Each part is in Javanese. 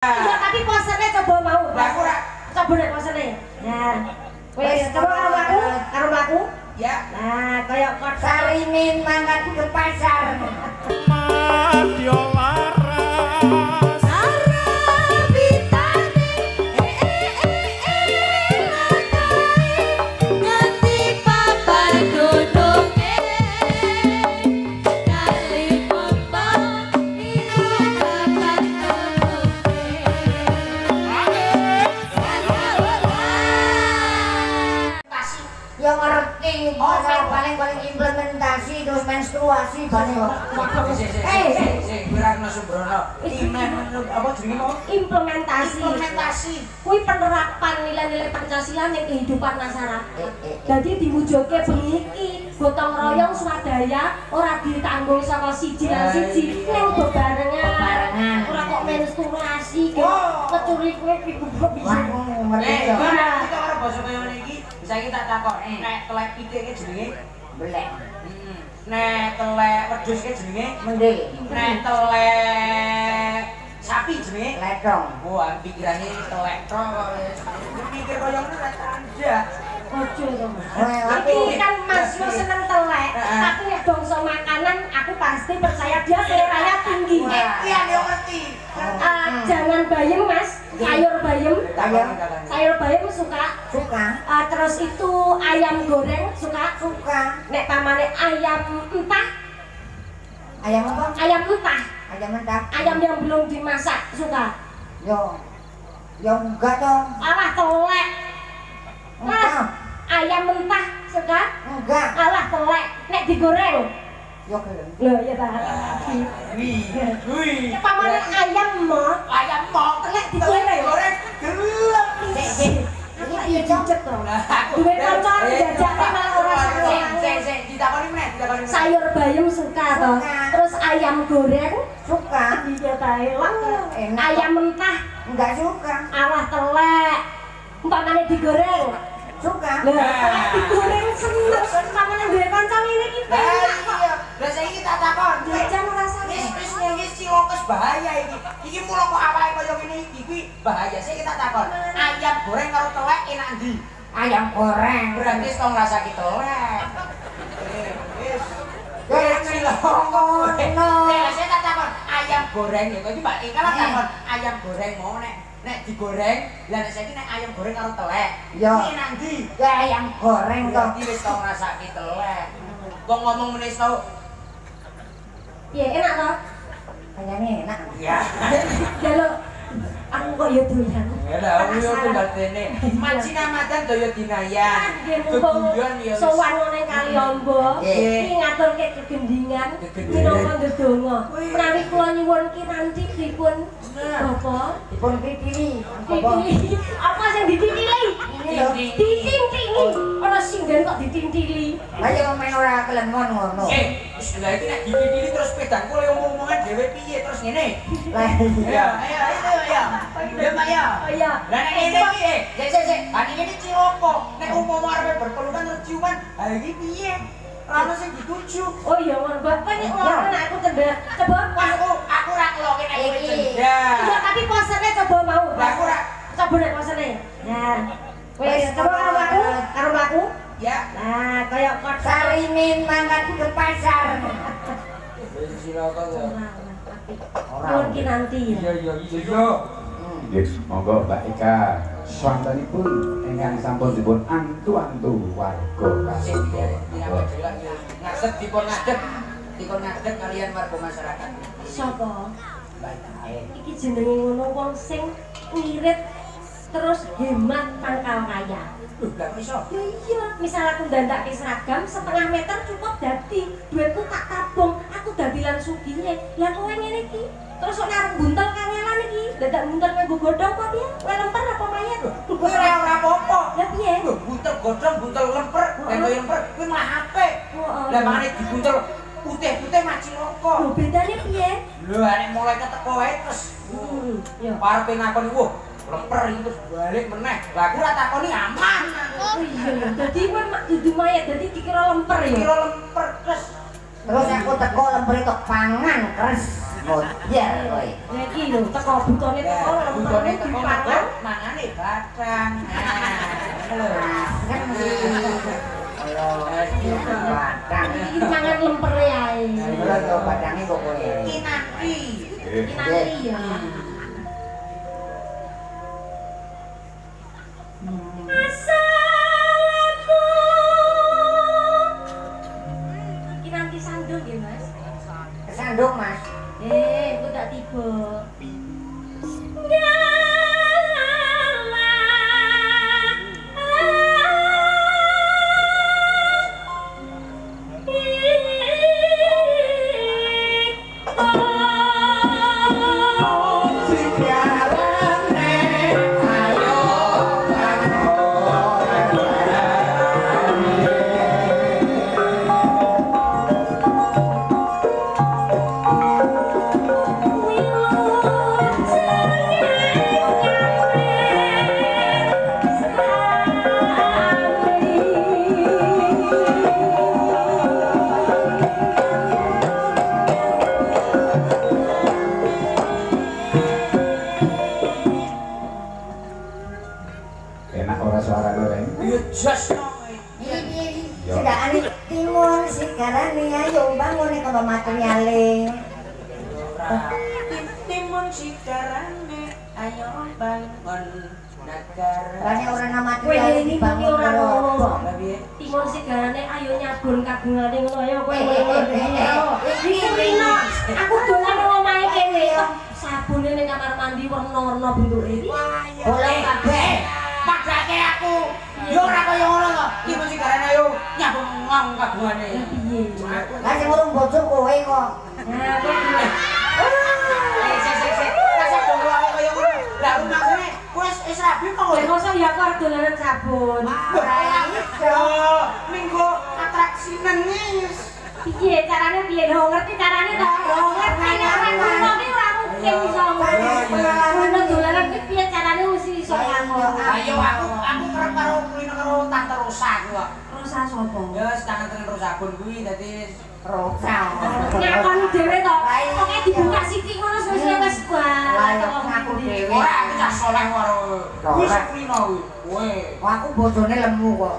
Iya, tapi posernya coba mau. Aku ora. Coba nek posernya. Nah. Wis, coba karo aku. Ya. Nah, kayak kok Sarimin mangkat ke pasar. Madya laras Arabitane nganti papan duduke kali motor iku papan duduke. Yang ngerti paling implementasi terus menstruasi paling implementasi kuwi penerapan nilai-nilai Pancasila ning kehidupan masyarakat. Jadi diwujudke bengi iki gotong royong swadaya ora ditanggung saka siji lan siji ning bebarengan. Ora kok menstruasi kecuri kowe iku bisa. Kita ora basa kaya ngene iki, saiki tak takon, nek telek pitik iki jenenge belek. Nek telek wedhus iki jenenge Mendel. nek telek sapi jenenge Ledong. wah pikirane telek tok kok mikir kaya ngono ra ada. Ojo to. Iki kan Mas yo seneng telek, tapi nek bangsa makanan aku pasti percaya dia seleranya tinggi. Iya yo ngerti. Jangan bayem Mas, sayur bayem. Sayur bayem suka. Suka. Terus itu ayam goreng suka. Nek pamane ayam entah. Ayam apa? Ayam entah. Ayam mentah. Ayam yang belum dimasak suka. Yo. Yo enggak dong. Alah telek. Mas, Enggak. ayam mentah suka. Enggak. Alah telek. Nek digoreng. Yo gelem. Loh ya ta. Wih. Pamane ayam mah Ayam mau telek digoreng. goreng gelem. Iya cocok to. Duwe kanca jajake malah ora Sik ditakoni meneh. sayur bayam suka toh. Terus ayam goreng Suka. iya ta elang. Enak. Ayam mentah Enggak suka. alah telek. Umpamane digoreng. Suka. Lah, telek digoreng seneng. Umpamane duwe kanca ngene iki penak kok. Lah saiki tak takon. Jajan rasane. Wis iki cilokes bahaya iki. Iki mulo kok awake kaya ngene iki kuwi bahaya. Saiki tak takon. Ayam goreng karo telek enak ndi? Ayam goreng. Berarti wis tau ngrasake telek. Wis. Goreng cilokes. Nek saya tak takon ayam goreng ya kok iki Pak kalau takon ayam goreng mau nek digoreng lah nek saiki nek ayam goreng karo telek. Yo. Iki enak ndi? Ya ayam goreng kok. Berarti wis tau ngrasake telek. Kok ngomong meneh tau Iya enak toh? Kayaknya enak. ya. Ya lo aku kok ya doyan. Ya lah yo tunggal dene. Maci Ramadan daya dinayan. Keguyon ya. Sowan ngene kali ombo. Iki ngaturke kegendingan minangka ndedonga. Menawi kula nyuwun kinanti pripun? Bapak? Dipun titili. Ditili. Apa sing dititili? Ini lho. Ditintili. Ora singgen kok ditintili. Lah ya main ora kelengon ngono. Wis lha iki nek dititili terus pedangku le omong-omongan dhewe piye terus ngene. Lah iya. Ayo ya. Ya Pak ya. Oh iya. Lah nek ngene iki sik. Ani ngene ciloko. Nek umpama arepe berpelukan terus ciuman, ha iki piye? Ora ono sing dituju. Oh iya, Bapak ini orang aku cendak. Coba Aku ora keloke nek kowe Iki. cendak. iya tapi posernya coba mau. Lah aku ora. Coba nek posernya. Nah. Wis coba karo aku. Ya. Nah, kayak kok Sarimin mangkat ke pasar. Wis ciloko ya. Nuwun ki nanti ya. Iya. Yes, monggo Mbak Eka swantenipun ingkang sampun dipun antu-antu warga kasebut. Ngadeg dipun ngadeg kalian warga masyarakat. Sapa? Mbak Eka. Iki jenenge ngono wong sing ngirit terus hemat pangkal kaya. Loh, lah iso. Ya iya, misal aku ndandake seragam setengah meter cukup dadi. Duitku tak tabung, aku dadilan sugihnya. Lah kowe ngene iki, terus kok arep buntel kangelan iki. Dadak buntel nganggo godhong apa piye? Kowe lemper apa mayat? Kuwi ora apa-apa. Lah piye? Lho, buntel godhong, buntel lemper, lemper kuwi malah apik. Lah mangane dibuntel putih-putih mah ciloko. Lho bedane piye? Lho nek mulai keteko wae terus. Ya. Parepe ngakoni wah lemper iki terus balik meneh. Lah aku ora takoni aman. Oh iya, dadi kowe mak dudu mayat, dadi dikira lemper ya. Kira lemper terus Terus aku teko lemper tok pangan kres. model kowe. Lah iki lho teko butone teko butone teko mangane batang. Batang. Iki mangan lempere ae. Lha to batange kok kowe. Kinaki. Kinaki ya. Asalku. Kinanti sandung nggih, Mas. Kesandung, Mas. Aku tak tiba. Enak ora suara goreng? Ya jas no. Sedakane timun sigarane ayo bangun kalau materiale. Timun sigarane ayo bangun negara. Lane ora nama Kowe ini muni ora ngono. Lah piye? Timun sigarane ayo nyabun kagungane ngono ya kowe. Iki rino aku dolan nang omahe kene. Sabune ning kamar mandi warna-warna bentuke. Boleh kabeh. Padake aku. Yo ora kaya ngono kok. Timun sigarane ayo nyabung ngong kagungane. Piye? Lah sing urung bojo kowe kok. Nah, kowe Sik. Rasa dong kaya ngono. Lah maksudnya wis rabi kok. Lah mosok ya kok dolanan sabun. Ora iso. Minggu atraksi nangis. Piye carane piye lho ngerti carane to? Lho ngerti ora ngono ki ora mungkin iso ngono. Dolanan ki piye carane mesti iso nganggo. Ayo aku kerep karo kulino karo Tante Rosa kok. Rosa sapa? Ya tangan tangan Rosabun kuwi dadi Rosa. Ngakoni dhewe to. Pokoke dibuka sithik ngono wis Lah bae. ngaku dhewe. ora aku cah soleh karo kuwi kulino kuwi. Kowe. Aku bojone lemu kok.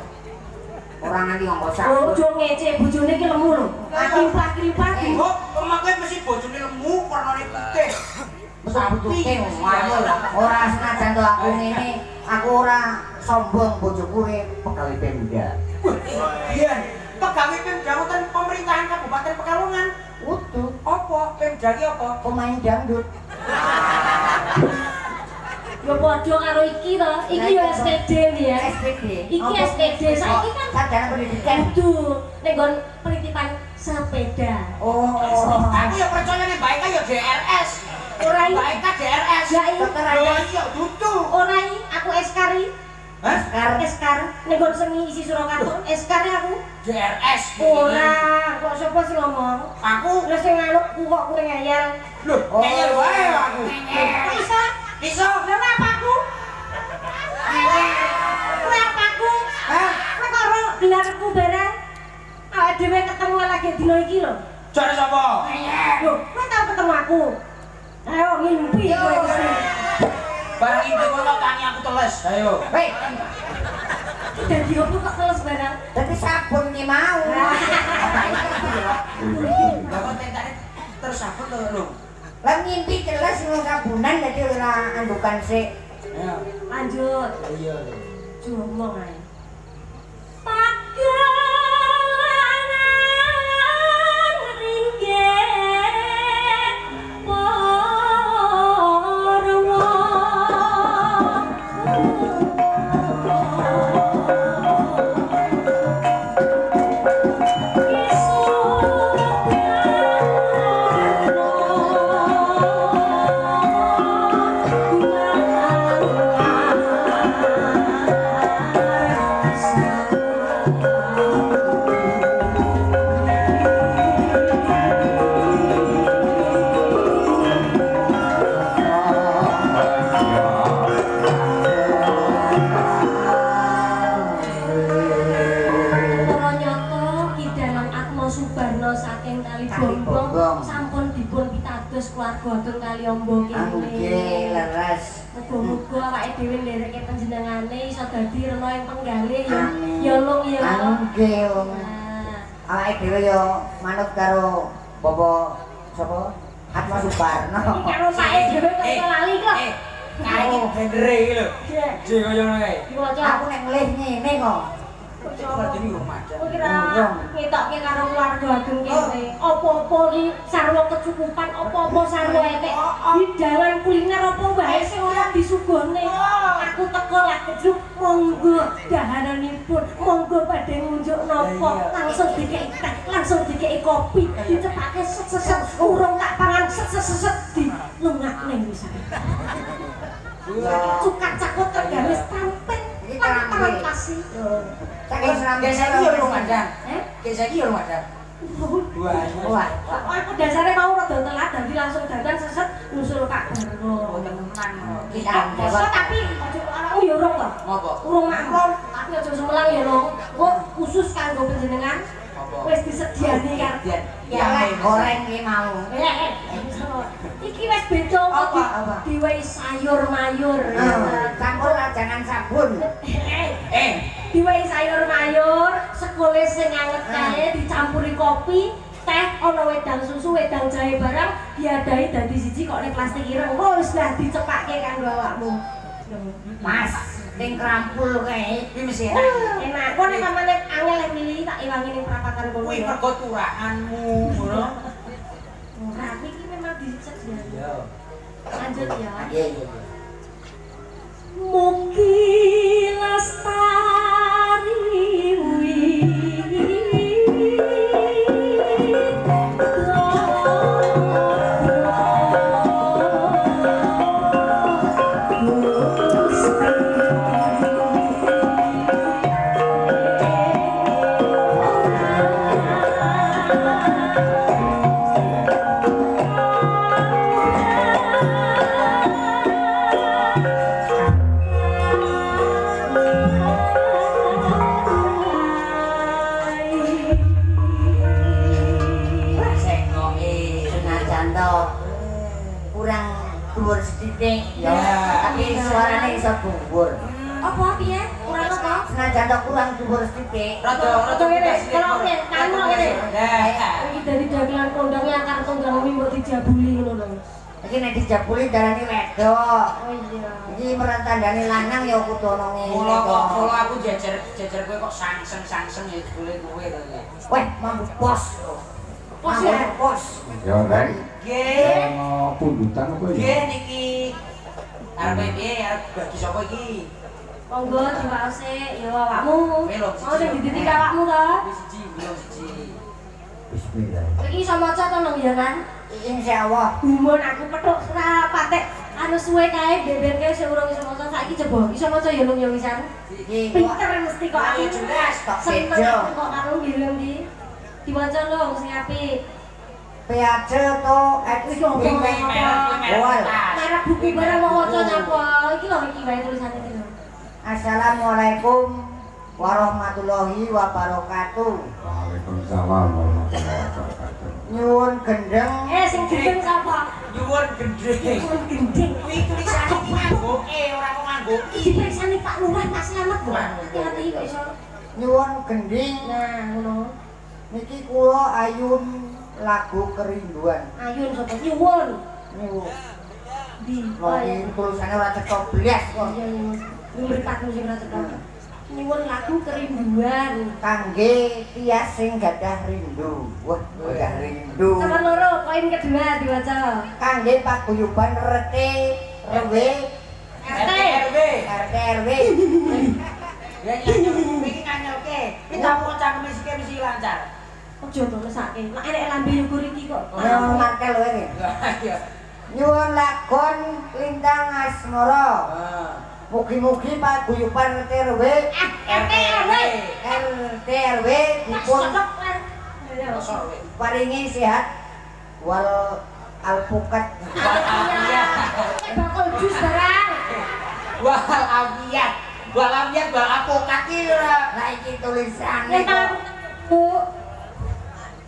Ora nganti ngomong sabun. Bojo ngece bojone ki lemu lho. Kripak-kripak. Oh, pemakai mesti bojone lemu warnane putih. Butuke ngono. Ora senajan to aku ngene, aku ora sombong bojoku pegawai Pemda. Biyen pegawai Pemda wonten pemerintahan Kabupaten Pekalongan. Utuh Apa Pemda ki apa? pemain dangdut. Ya padha karo iki to. Iki ya STD ya. SPD. Iki STD saiki kan sarjana pendidikan. kudu ning nggon penitipan sepeda. Oh. Aku ya percaya nek baik ya DRS. Ora iki Baik DRS. Ya iki Dokter Oh Aja. iya dudu. ora iki aku eskari. Hah? Eskar ning nggon seni isi Surakarta. Eskar aku. DRS. Ora, kok sapa sing ngomong? Aku Lah sing ngaluk kok kowe ngeyel. lho, ngeyel wae aku. Kok iso? Iso. Lah apa aku? Kowe apa aku? Hah? Kowe karo gelarku barang. Awake dhewe ketemu lagi dina iki lho. Jare sapa? Lho, kowe tau ketemu aku. Ayo ngimpi kowe kesini. Barang iki kok tangi aku teles. Ayo. Wei, Dadi opo kok teles barang? dadi sabun ki mau. Lah kok tentane terus aku lho. Lah ngimpi jelas wong sabunan dadi ora andukan sik. Ayo. Lanjut. Iya. Jomong ae. lali ombo kene. Nggih, leres. Muga-muga awake dhewe ndereke panjenengane iso dadi rena ing penggalih ya. Ya Long ya. Nggih, Om. Awake dhewe yo manut karo Bapak sapa? Atma Suparno. Iki karo pake dhewe kok lali kok. Kae gendere iki lho. Jek koyo ngono kae. Aku nek ngelih ngene kok. Berarti iki rumah. Kowe kira ngetokke karo keluarga ageng kene. Apa-apa iki sarwa kecukupan, apa-apa sarwa enek. Hidangan kuliner apa wae sing ora disugone. Aku teko lak gedruk monggo dahananipun, monggo badhe ngunjuk napa, langsung dikeki teh, langsung dikeki kopi, dicepake set-set urung tak pangan set-set di lengakne wis. Cukat cakut tergawe stampet. Tangan kasih. Saking serangga Saiki yo Ramadan. Saiki yo Ramadan. Wah. Aku dasarnya mau rada telat dadi langsung dandan seset nusul Kak Barno. Temenan. Kita tapi anakmu ya urung to? Ngopo? Urung maklum. Tapi aja semelang ya Long. Kok khusus kanggo panjenengan wis disediani kan. Ya lek goreng ki mau. Iki wis beda kok diwehi sayur mayur. Campur jangan sabun. Diwehi sayur mayur, sekole sing anget kae dicampuri kopi, teh, ana wedang susu, wedang jahe barang, diadahi dadi siji kok ning plastik ireng. Wis lah dicepakke kanggo awakmu. Mas, ning krampul kae Iki mesti enak. Kok nek pamane angel milih tak iwangi ning perapatan kono. kuwi mergo turahanmu, ngono. Rapi iki memang disediani. Yo. Lanjut ya. Iya. Mugi lestari tapi suaranya iso dhuwur. Apa piye? Kurang apa? Senajan to kurang dhuwur sithik. Rada ngene, kalau ngene, kamu ngene. Nah, Iki dari dagelan kondangnya akar tunggang kuwi mbok dijabuli ngono lho. Iki nek dijabuli darani wedok. Oh iya. Iki merantandani lanang ya kudu ana ngene. Mula aku jejer kowe kok sangseng ya jebule kowe to ya. Weh, mampu bos. Bos ya? Bos. Ya, Rek. Nggih. Pundutan apa ya? Nggih niki. Arepe piye? Arep bagi sapa iki? Monggo diwaose ya awakmu. Melo, Mau sing dididik awakmu to? Wis siji, belum siji. Bismillah. Iki iso maca to nang ya kan? Insyaallah. Gumun aku petuk ora patek anu suwe kae beberke sing urung iso maca saiki coba iso maca ya Lung ya wisan. Iki Pinter mesti kok aku. jelas tok Seneng bejo. aku kok karo ngirim di. Diwaca Lung sing apik. Piace to Iki opo? Merek buku barang mau waca nyapa? Iki lho iki wae tulisane iki lho. Assalamualaikum warahmatullahi wabarakatuh. Waalaikumsalam warahmatullahi wabarakatuh. Nyuwun gendeng. Sing gendeng sapa? Nyuwun gendeng. Nyuwun gendeng. Kuwi tulisane iki nganggoke, ora kok nganggo. Dipersani Pak Lurah Pak Slamet kok. Hati-hati kok iso. Nyuwun gending. Nah, ngono. Niki kula ayun lagu kerinduan. Ayun sapa? Nyuwun. Nyuwun. Di. Niki tulisannya ora cetha blas kok. Iya, iya. Mripatmu sing ora cetha. Nyuwun lagu kerinduan. Kangge tias sing gadah rindu. Wah, gadah rindu. Sama loro, poin kedua diwaca. Kangge paguyuban RT RW RT. RT RW. Ya iki nganyelke. Kita mau cangkem mesti lancar. Ojo to mesake. Lah enek lambe yukur iki kok. Ya mantel wae iki. Iya. Nyuwun lakon lintang asmara. Mugi-mugi paguyuban RT RW RT RW. RT RW dipun paringi sehat wal alpukat. Bakal jus barang. Walafiat. Walafiat bal apokat iki ora. Nah iki tulisane Nek kok. Bu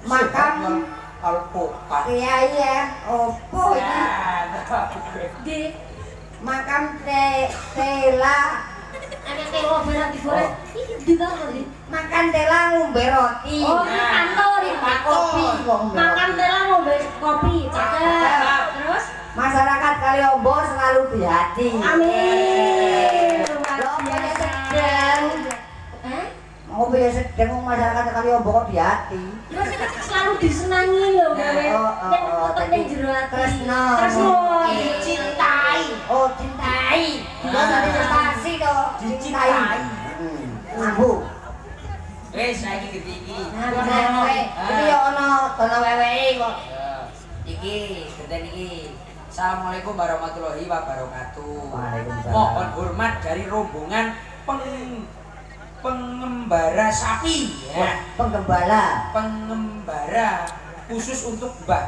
Makam alpukat. Iya, opo iki? Di Makam Tela. ana telo barang digoreng. Iki ditaruh di. Makan Tela ngombe roti. Oh, kantor iki. Kopi kok ngombe Makan roti. tela ngombe kopi. Cakep. Terus Masyarakat Kaliombo selalu di hati. amin. Luar Lo punya biasa. sedang. Mau punya sedang masyarakat Kaliombo kok di hati. Terus selalu disenangi loh gawe. Nek foto ning jero ati. Tresno. Tresno. Dicintai. Oh, cintai. Enggak ada prestasi toh. Dicintai. Mampu. Wes saiki gede iki. Nah, iki yo ono tono wewehe kok. Iki geden iki. Assalamualaikum warahmatullahi wabarakatuh. Waalaikumsalam. Mohon hormat dari rombongan pengembara sapi ya. Penggembala. Pengembara khusus untuk Mbah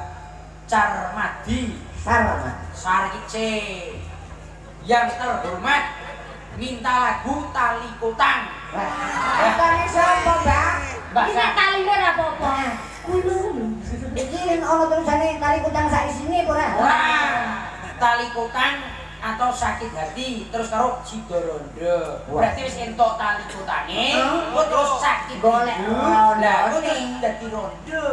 Carmadi Sarama. Sarkice. Yang terhormat minta lagu Tali Kutang. Tani sapa, Mbak? Mbak Iki nek taline ora apa-apa. Kuwi lho. Iki ono tulisane Tali Kutang sak isine apa ora? Wah, Tali Kutang atau sakit hati terus karo Sidorondo. Berarti wis entuk tali kutange, kok terus sakit Golek rondo. Lah, kok rondone. terus dadi rondo.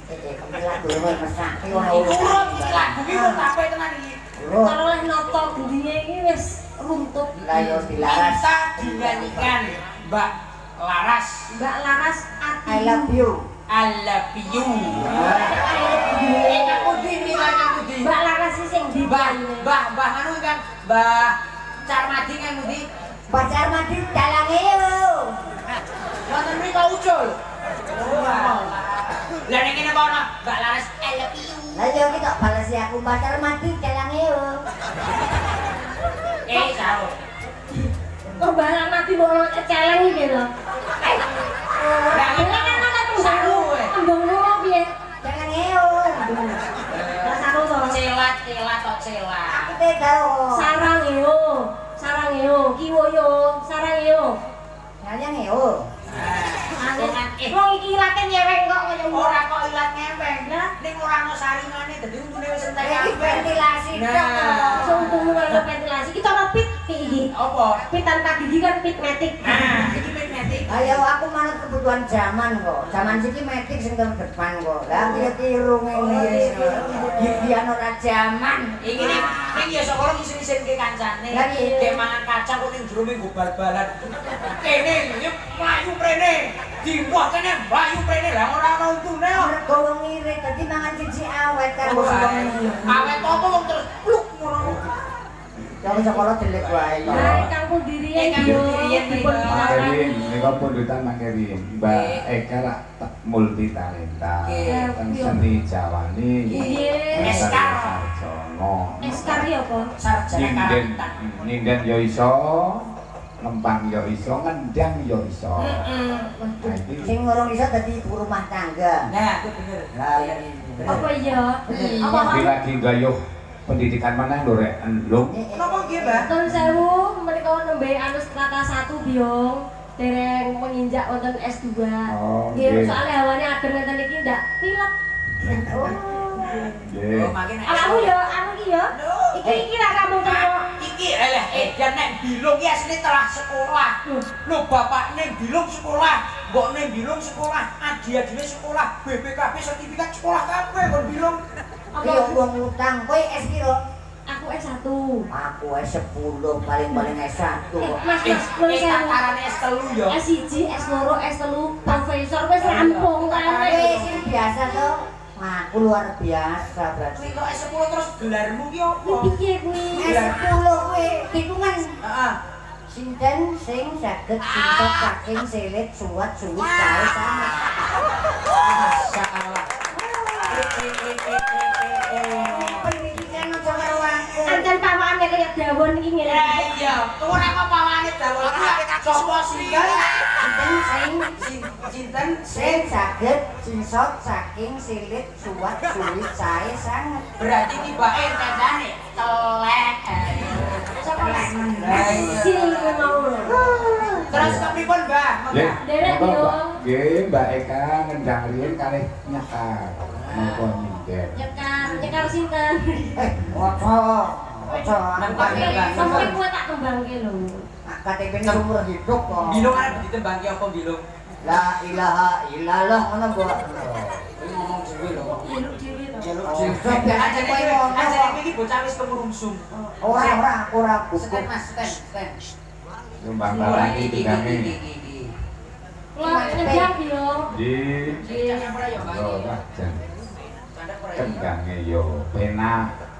Kemilah dhewe mesake ono Urut iki lagu iki kok sampe tenan iki. Kalau oleh noto gendine iki wis runtuh. Lah yo dilaras. Minta dinyanyikan Mbak Laras. Mbak Laras ati. I love you. I love you. Kamu di kamu di. Mbak Laras iki sing ndi? Mbah anu kan Mbah Carmadi kan Mudi. Mbak Carmadi dalange yo. Wonten mriko ucul. Lah ning kene kono Mbak Laras I love you. Lah yo iki tok balesi aku Mbak Carmadi dalange yo. Jauh. Oh, Mbak Mati mau celeng iki lho. Lah Ini kan ana saru kowe. tembung loro piye? Dalange yo. Lah saru to. Celat tok celat. Aku te karo. Sarang yo, kiwo yo, sarang yo. Kalian yo. Wong iki ilate nyeweng kok kaya Ora kok ilat ngempeng. Ning ora ono saringane dadi untune wis entek Iki kabeh. ventilasi tok. Nah. Sumpung kaya ventilasi. Kita ono pit iki. Apa? Pit tanpa gigi kan pit metik. Nah, iki magnetik. Ayo aku manut kebutuhan zaman kok. Zaman siki metik sing ke depan kok. Lah piye tiru ngene. Gigian ora zaman. Iki ning ya sekolah isin-isin ke kancane. Lagi. Kayak mangan kacang kok ning jero minggu bal-balan. Kene iki mlayu prene. Dimbah kene mlayu prene. Lah ora ono untune kok. Mergo wong ngirit dadi mangan siji awet karo wong Awet apa wong terus pluk ngono. Ya wis sekolah delek wae. Nah, kampung dirian yo. Dipun Mangkerin, nika pundutan mangkerin. Mbak Eka lah multi talenta. Kan seni Jawani. Iya. Eskar. Sarjono. Eskar yo apa? Sarjana Ninden, karawitan. ninden yo iso, ngempang yo iso, ngendang yo iso. Nah, iki Sing ngurung iso dadi ibu rumah tangga. Nah, itu bener. Lah iya. Apa iya? Apa iki lagi gayuh pendidikan mana lho rek enlung. Napa nggih, Mbak? Tahun 1000 menika nembe anu strata 1 biung dereng menginjak wonten S2. Oh, Nggih, nggih. soalnya hawanya adem ngeten iki ndak pilek. Oh. Nggih. Makin Awakmu yo anu iki yo. Iki ra kamu teko. Iki eleh dan nek bilung iki asline telah sekolah. Lho bapakne bilung sekolah, mbokne bilung sekolah, adi-adine sekolah, BPKB sertifikat sekolah kabeh kon bilung. Iya wong utang kowe S piro? Aku S1. Aku S10 paling-paling S1 kok. Mas, nulis saya. Tataran S3 yo. S1, S2, S3, profesor wis rampung Kowe kabeh. sing biasa to. Aku luar biasa berarti. Kuwi kok S10 terus gelarmu ki opo? Piye kuwi? S10 kowe hitungan Heeh. sinten sing saged sintot saking selit suwat suwit kae sama. Masyaallah. Pendidikan aja karo aku. Anten pawakane kaya dawon iki ngene. Ya iya, ora apa pawane dawuh sapa singgah sinten Sing saged sinsot saking silit suwat suwit sae sanget. berarti tibake tandane telek. Sapa lek Sing mau. Terus kepripun, Mbah? Nggih. Derek Monggo, yo. Mbak. Nggih, Mbak Eka ngendang riyen kalih nyakar. Napa nyingger? Nyekar sinten? Ojo. Sampai kowe tak kembangke lho. KTP ini umur hidup kok. Bilung arep ditembangke apa bilung? La ilaha illallah ngono kok. Kowe ngomong dhewe lho. Jaluk dhewe to. Jaluk Oh, dhewe. ajane kowe ngono. Ajane iki bocah wis kemurungsung. Ora buku. Stand. Lumbang barang iki kami. Lah nyedang yo. Nggih. Cek ora ya, Mbak? Oh, lah jan. Candek ora ya? Kendange yo penak.